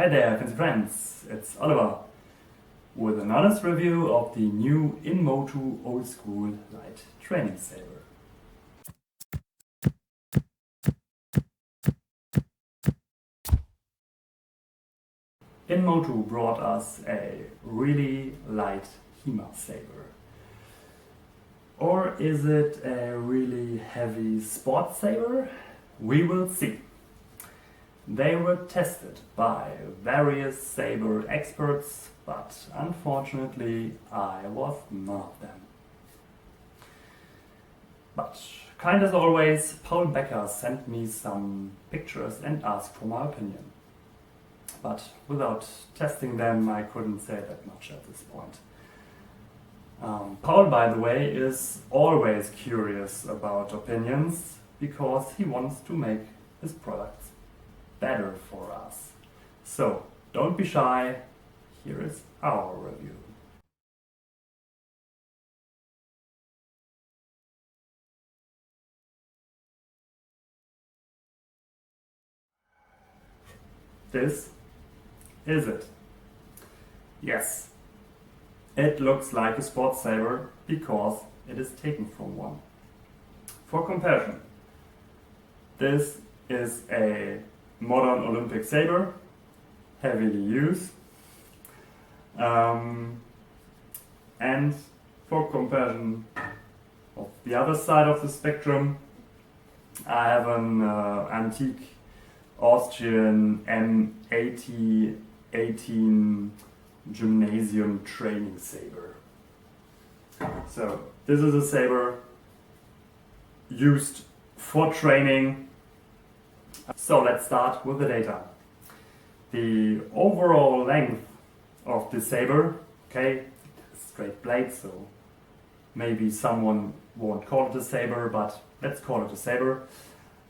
Hi there, fancy friends, it's Oliver with an honest review of the new Motu old school light training saber. Motu brought us a really light Hema saber. Or is it a really heavy sports saber? We will see. They were tested by various saber experts, but unfortunately I was none of them. But kind as always, Becker sent me some pictures and asked for my opinion. But without testing them I couldn't say that much at this point. Paul, by the way, is always curious about opinions because he wants to make his products better for us. So don't be shy, here is our review. This is it. Yes, it looks like a sports saber because it is taken from one. For comparison, this is a modern Olympic saber, heavily used. And for comparison of the other side of the spectrum, I have an antique Austrian M80 18 gymnasium training saber. So this is a saber used for training. So let's start with the data. The overall length of the saber, okay, straight blade, so maybe someone won't call it a saber, but let's call it a saber.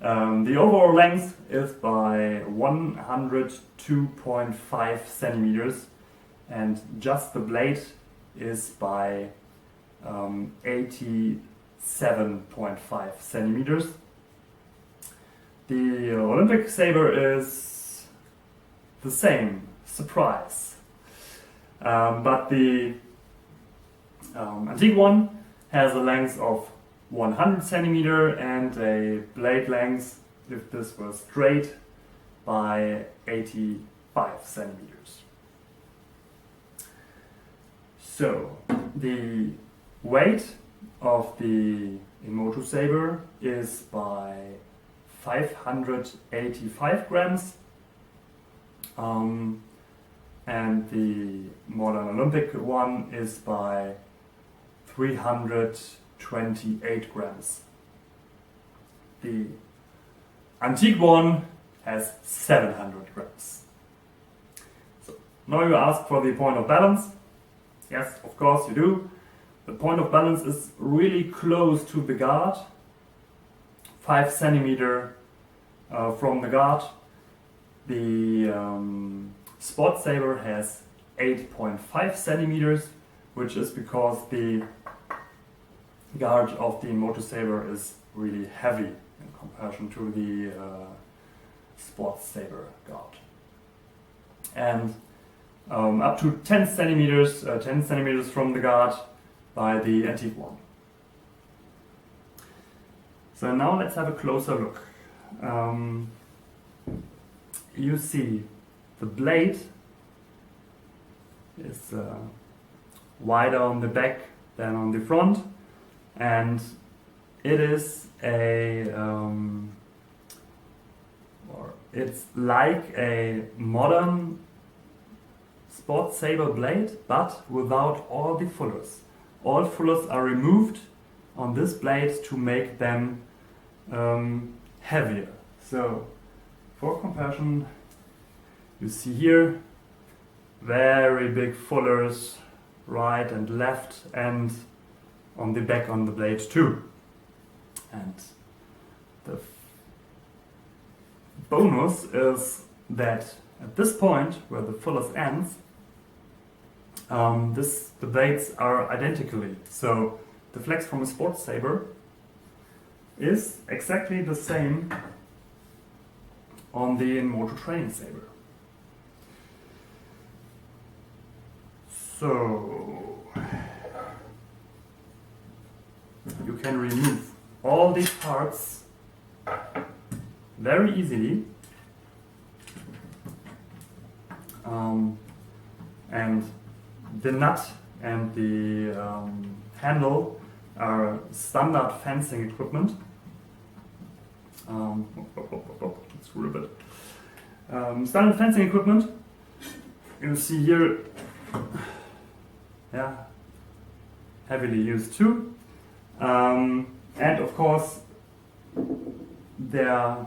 The overall length is by 102.5 centimeters and just the blade is by 87.5 centimeters. The Olympic saber is the same, surprise. But the antique one has a length of 100 centimeter and a blade length, if this were straight, by 85 centimeters. So the weight of the Motu saber is by 585 grams and the modern Olympic one is by 328 grams. The antique one has 700 grams. So now you ask for the point of balance. Yes, of course you do. The point of balance is really close to the guard, 5 centimeter from the guard. The sports saber has 8.5 centimeters, which is because the guard of the Motu saber is really heavy in comparison to the sports saber guard. And up to 10 centimeters from the guard by the antique one. So now let's have a closer look. You see the blade is wider on the back than on the front, and it is it's like a modern sports saber blade, but without all the fullers. All fullers are removed on this blade to make them heavier. So for comparison, you see here very big fullers right and left and on the back on the blade too. And the bonus is that at this point where the fullers ends, the blades are identically. So the flex from a sports saber is exactly the same on the Motu training saber. So you can remove all these parts very easily, and the nut and the handle are standard fencing equipment. Screw a bit. Standard fencing equipment. You see here, yeah, heavily used too. And of course, there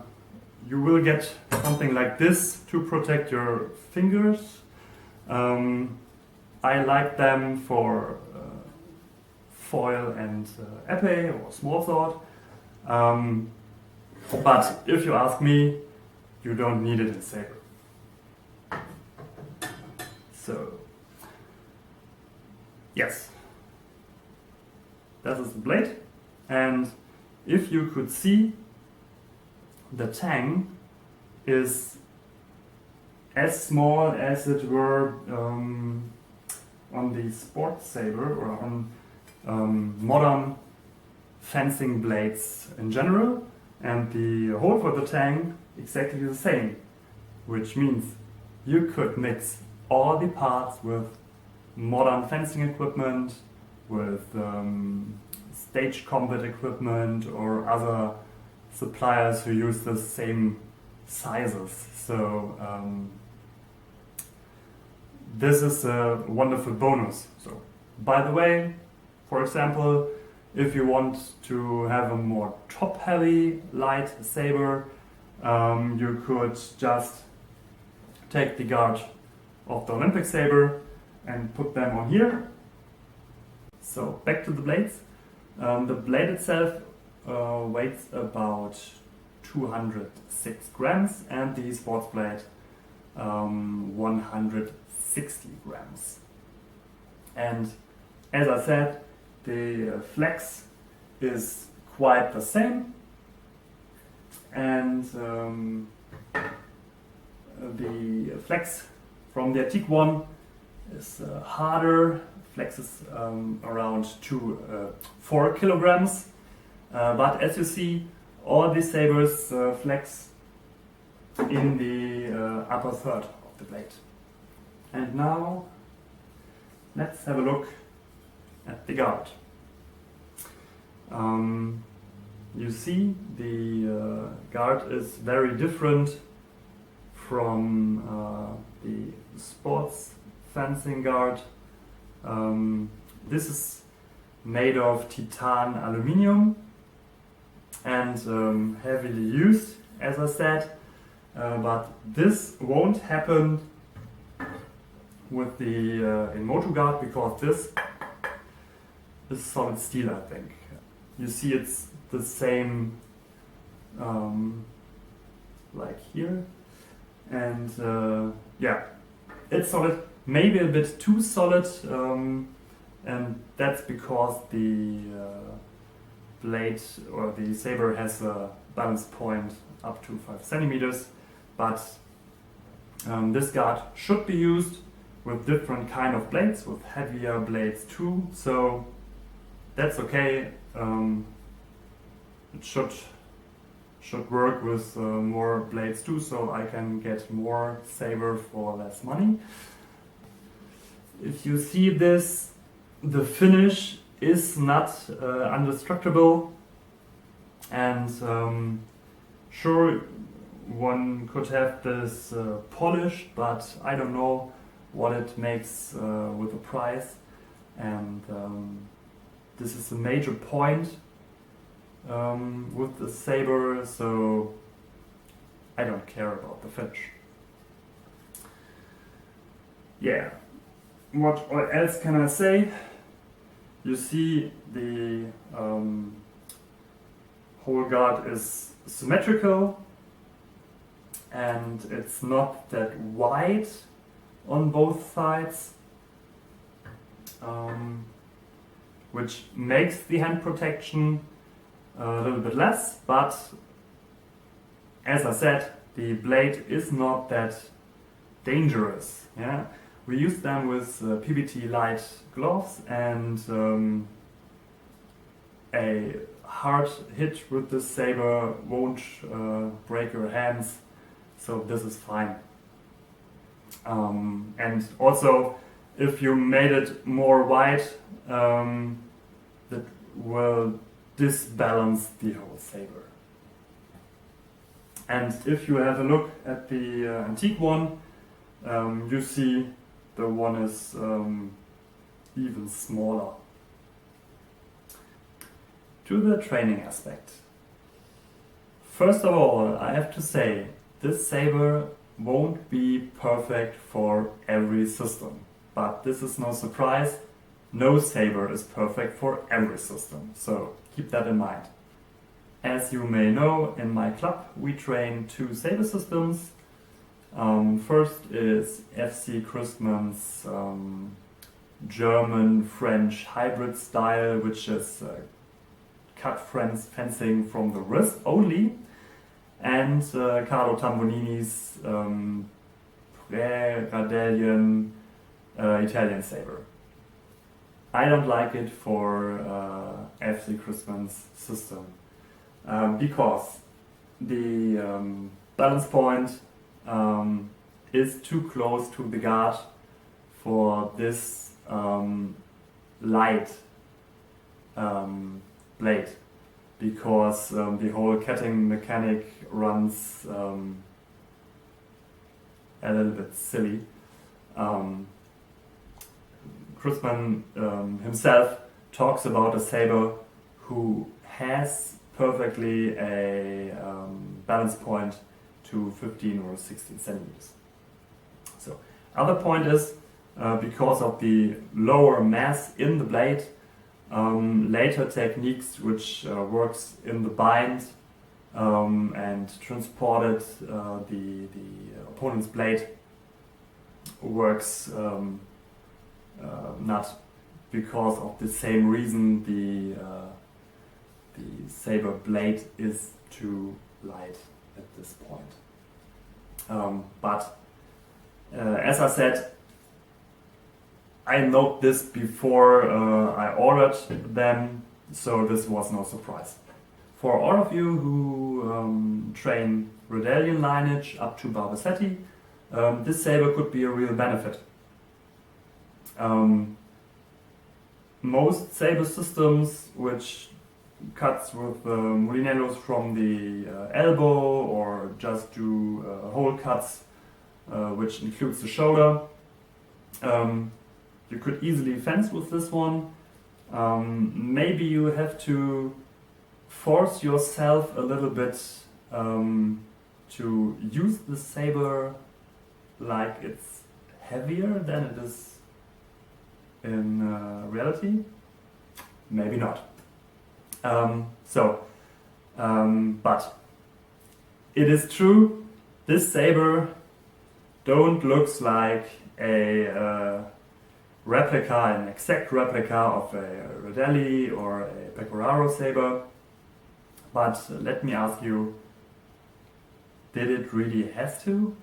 you will get something like this to protect your fingers. I like them for foil and epee or small sword. But if you ask me, you don't need it in Saber. So, yes, that is the blade. And if you could see, the tang is as small as it were on the sports saber or on modern fencing blades in general, and the hole for the tang exactly the same, which means you could mix all the parts with modern fencing equipment, with stage combat equipment or other suppliers who use the same sizes. So this is a wonderful bonus. So, by the way, for example, if you want to have a more top-heavy light saber, you could just take the guard of the Olympic saber and put them on here. So back to the blades. The blade itself weighs about 206 grams and the sports blade 160 grams. And as I said, the flex is quite the same, and the flex from the antique one is harder. Flex is around 4 kilograms, but as you see, all these sabers flex in the upper third of the blade. And now let's have a look at the guard. You see, the guard is very different from the sports fencing guard. This is made of titan aluminium and heavily used, as I said, but this won't happen with the in Motu guard, because this is solid steel, I think. You see, it's the same like here, and yeah, it's solid, maybe a bit too solid, and that's because the blade or the saber has a balance point up to 5 centimeters, but this guard should be used with different kind of blades, with heavier blades too, so that's okay. It should work with more blades too, so I can get more saber for less money. If you see this, the finish is not indestructible, and sure, one could have this polished, but I don't know what it makes with the price, and this is a major point with the saber, so I don't care about the finish. Yeah, what else can I say? You see, the whole guard is symmetrical, and it's not that wide on both sides, which makes the hand protection a little bit less, but as I said, the blade is not that dangerous. Yeah, We use them with PBT light gloves, and a hard hit with this saber won't break your hands, so this is fine. And also, if you made it more wide, that will disbalance the whole saber. And if you have a look at the antique one, you see the one is even smaller. To the training aspect. First of all, I have to say, this saber won't be perfect for every system. But this is no surprise, no saber is perfect for every system, so keep that in mind. As you may know, in my club we train 2 saber systems. First is FC Christman's German-French hybrid style, which is cut fencing from the wrist only, and Carlo Tambonini's pre-Radelian Italian saber. I don't like it for FC Christman's system because the balance point is too close to the guard for this light blade, because the whole cutting mechanic runs a little bit silly. Christman himself talks about a saber who has perfectly a balance point to 15 or 16 centimeters. So, other point is because of the lower mass in the blade, later techniques which works in the bind and transported the opponent's blade works not because of the same reason the saber blade is too light at this point. But as I said, I know this before I ordered them, so this was no surprise. For all of you who train Radelian lineage up to Barbasetti, this saber could be a real benefit. Most saber systems which cuts with mulinellos from the elbow or just do hole cuts which includes the shoulder, you could easily fence with this one. Maybe you have to force yourself a little bit to use the saber like it's heavier than it is in reality. Maybe not. But it is true, this saber don't looks like a replica, an exact replica of a Radelli or a Pecoraro saber. But let me ask you, did it really have to?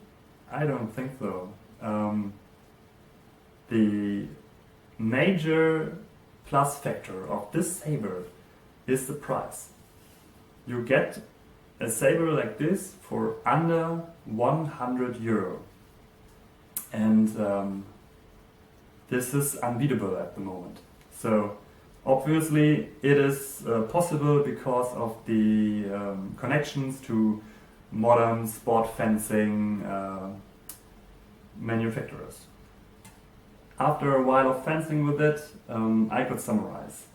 I don't think so. The major plus factor of this saber is the price. You get a saber like this for under 100 euro. And this is unbeatable at the moment. So obviously it is possible because of the connections to modern sport fencing manufacturers. After a while of fencing with it, I could summarize.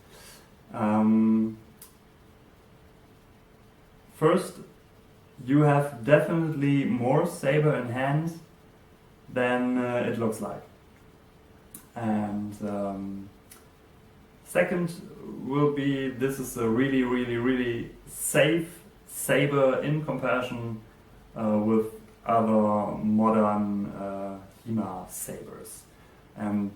First, you have definitely more saber in hand than it looks like. And second will be, this is a really safe saber in comparison with other modern Hema sabers. And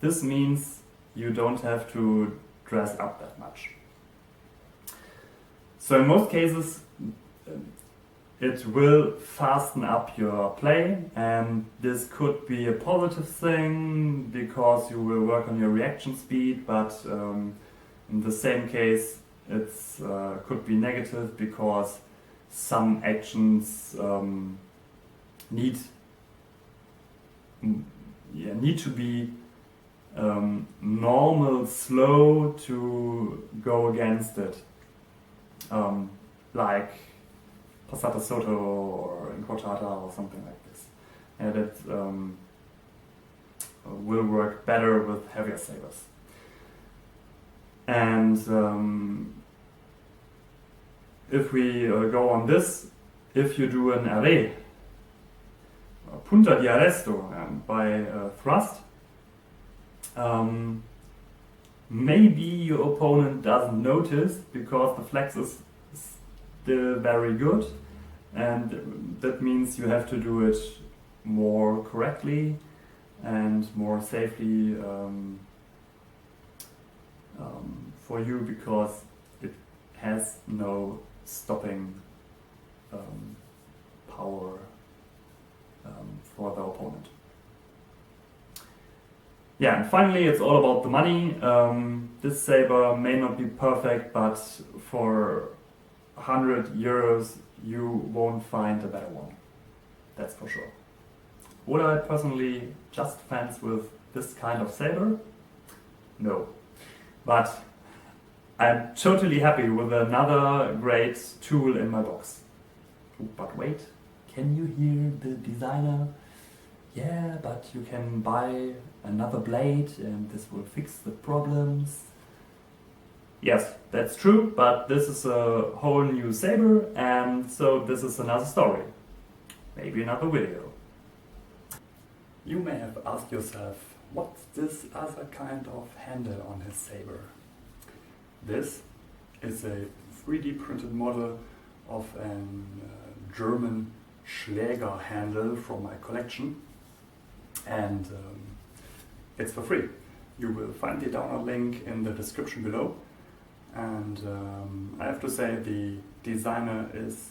this means you don't have to dress up that much. So in most cases, it will fasten up your play, and this could be a positive thing because you will work on your reaction speed, but in the same case it could be negative because some actions need to be normal slow to go against it, like passata sotto or inquadrata or something like this, and it will work better with heavier sabers. And if we go on this, if you do an array, punta di arresto, by thrust, maybe your opponent doesn't notice because the flex is still very good, and that means you have to do it more correctly and more safely for you, because it has no stopping power for the opponent. Yeah, and finally it's all about the money. This saber may not be perfect, but for 100 euros you won't find a better one. That's for sure. Would I personally just fence with this kind of saber? No. But I'm totally happy with another great tool in my box. But wait, can you hear the designer? Yeah, but you can buy another blade and this will fix the problems. Yes, that's true, but this is a whole new saber, and so this is another story. Maybe another video. You may have asked yourself, what's this other kind of handle on his saber? This is a 3D printed model of a German Schläger handle from my collection, and it's for free. You will find the download link in the description below, and I have to say the designer is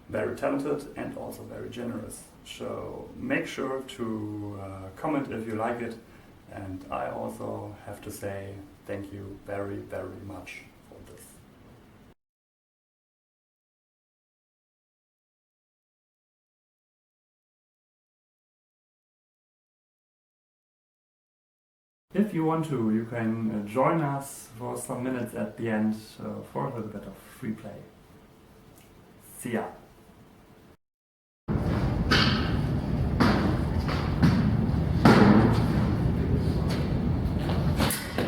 very talented and also very generous. So make sure to comment if you like it, and I also have to say thank you very, very much for this. If you want to, you can join us for some minutes at the end for a little bit of free play. See ya!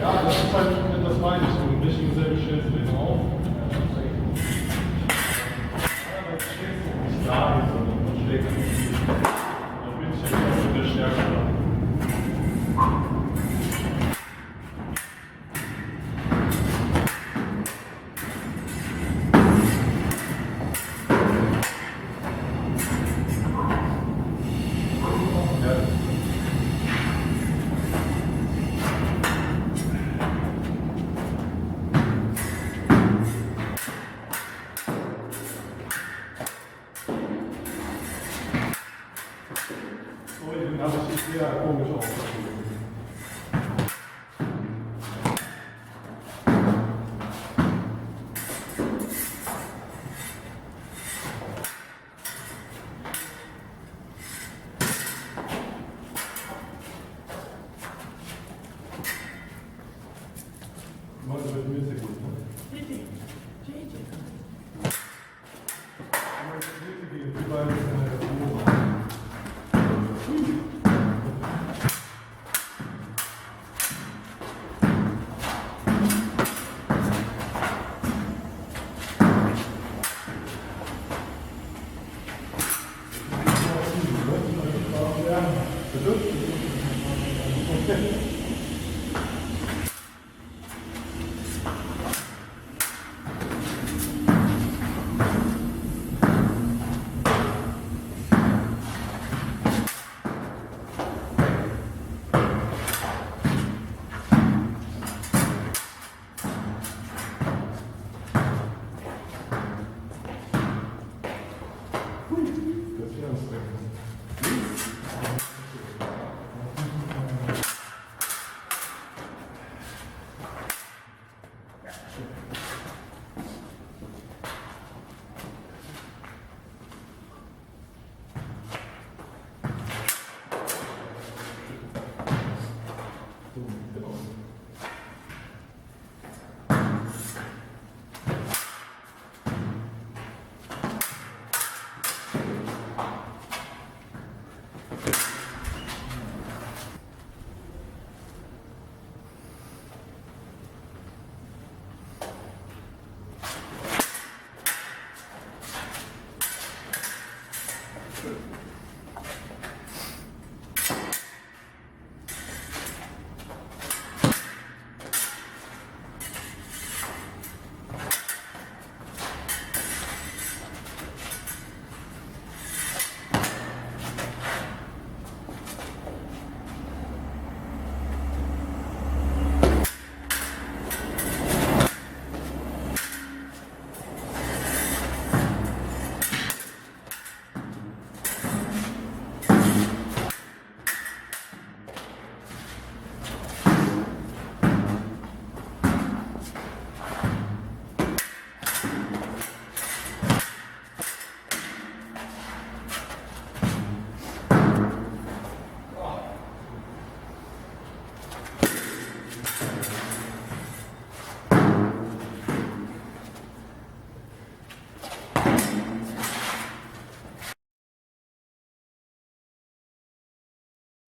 Ja, das ist halt, das meine ich, so ein bisschen selber stellst du den auf. Ja, das schlägst du nicht da, sondern man schlägt dann nicht. Dann bin ich ja wieder der Stärke. Ja, das sieht sehr komisch aus. Może być więcej gut, ne? Gut.